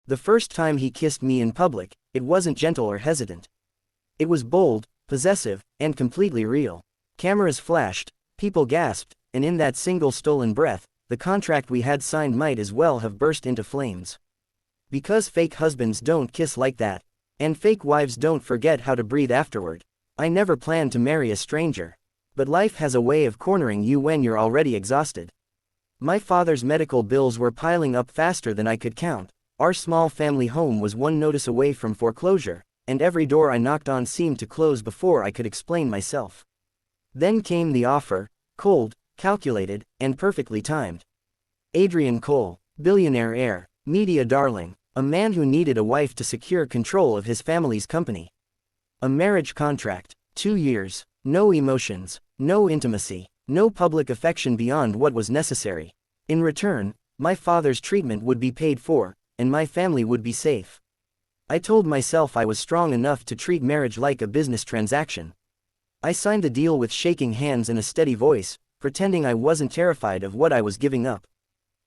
The first time he kissed me in public, it wasn't gentle or hesitant. It was bold, possessive, and completely real. Cameras flashed, people gasped, and in that single stolen breath, the contract we had signed might as well have burst into flames. Because fake husbands don't kiss like that, and fake wives don't forget how to breathe afterward, I never planned to marry a stranger. But life has a way of cornering you when you're already exhausted. My father's medical bills were piling up faster than I could count. Our small family home was one notice away from foreclosure, and every door I knocked on seemed to close before I could explain myself. Then came the offer, cold, calculated, and perfectly timed. Adrian Cole, billionaire heir, media darling, a man who needed a wife to secure control of his family's company. A marriage contract, 2 years, no emotions, no intimacy, no public affection beyond what was necessary. In return, my father's treatment would be paid for, and my family would be safe. I told myself I was strong enough to treat marriage like a business transaction. I signed the deal with shaking hands and a steady voice, pretending I wasn't terrified of what I was giving up.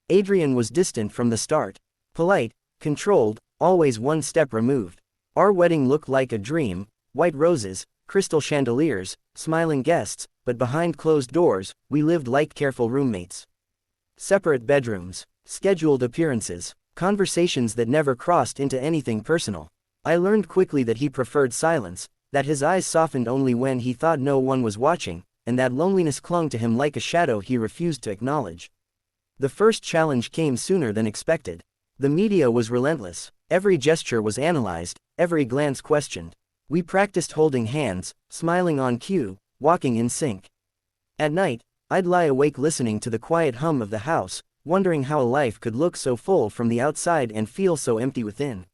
Adrian was distant from the start. Polite, controlled, always one step removed. Our wedding looked like a dream, white roses, crystal chandeliers, smiling guests, but behind closed doors, we lived like careful roommates. Separate bedrooms, scheduled appearances, conversations that never crossed into anything personal. I learned quickly that he preferred silence, that his eyes softened only when he thought no one was watching, and that loneliness clung to him like a shadow he refused to acknowledge. The first challenge came sooner than expected. The media was relentless. Every gesture was analyzed, every glance questioned. We practiced holding hands, smiling on cue, walking in sync. At night, I'd lie awake listening to the quiet hum of the house, wondering how a life could look so full from the outside and feel so empty within.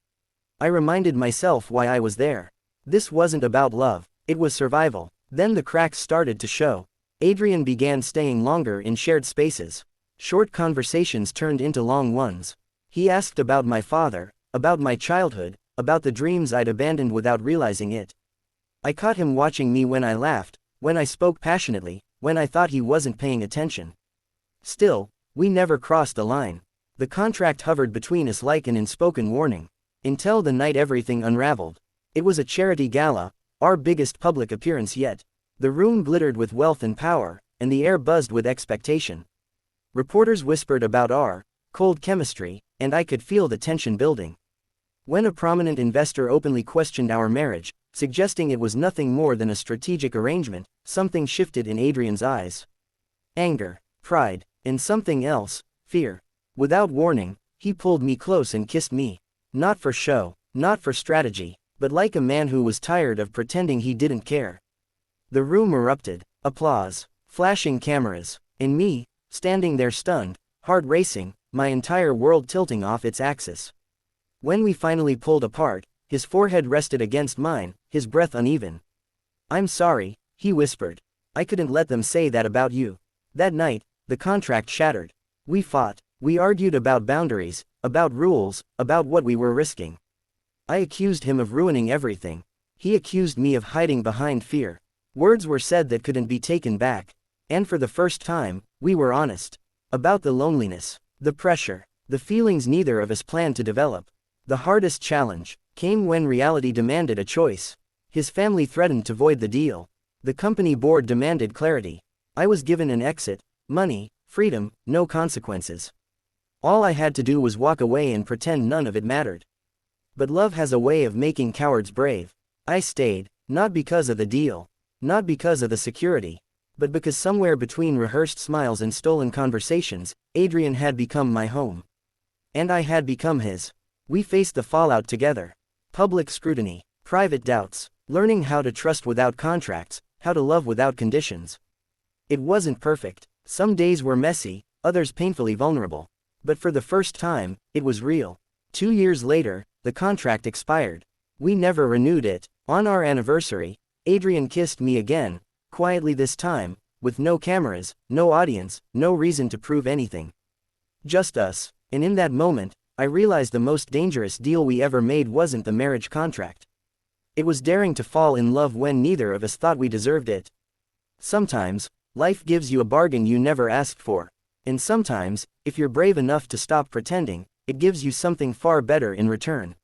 I reminded myself why I was there. This wasn't about love, it was survival. Then the cracks started to show. Adrian began staying longer in shared spaces. Short conversations turned into long ones. He asked about my father, about my childhood, about the dreams I'd abandoned without realizing it. I caught him watching me when I laughed, when I spoke passionately, when I thought he wasn't paying attention. Still, we never crossed the line. The contract hovered between us like an unspoken warning. Until the night everything unraveled. It was a charity gala, our biggest public appearance yet. The room glittered with wealth and power, and the air buzzed with expectation. Reporters whispered about our cold chemistry, and I could feel the tension building. When a prominent investor openly questioned our marriage, suggesting it was nothing more than a strategic arrangement, something shifted in Adrian's eyes. Anger, pride, and something else, fear. Without warning, he pulled me close and kissed me. Not for show, not for strategy, but like a man who was tired of pretending he didn't care. The room erupted, applause, flashing cameras, and me, standing there stunned, heart racing, my entire world tilting off its axis. When we finally pulled apart, his forehead rested against mine, his breath uneven. "I'm sorry," he whispered. "I couldn't let them say that about you." That night, the contract shattered. We fought, we argued about boundaries, about rules, about what we were risking. I accused him of ruining everything. He accused me of hiding behind fear. Words were said that couldn't be taken back. And for the first time, we were honest. About the loneliness, the pressure, the feelings neither of us planned to develop. The hardest challenge came when reality demanded a choice. His family threatened to void the deal. The company board demanded clarity. I was given an exit, money, freedom, no consequences. All I had to do was walk away and pretend none of it mattered. But love has a way of making cowards brave. I stayed, not because of the deal, not because of the security, but because somewhere between rehearsed smiles and stolen conversations, Adrian had become my home. And I had become his. We faced the fallout together. Public scrutiny, private doubts, learning how to trust without contracts, how to love without conditions. It wasn't perfect. Some days were messy, others painfully vulnerable. But for the first time, it was real. 2 years later, the contract expired. We never renewed it. On our anniversary, Adrian kissed me again, quietly this time, with no cameras, no audience, no reason to prove anything. Just us. And in that moment, I realized the most dangerous deal we ever made wasn't the marriage contract. It was daring to fall in love when neither of us thought we deserved it. Sometimes, life gives you a bargain you never asked for. And sometimes, if you're brave enough to stop pretending, it gives you something far better in return.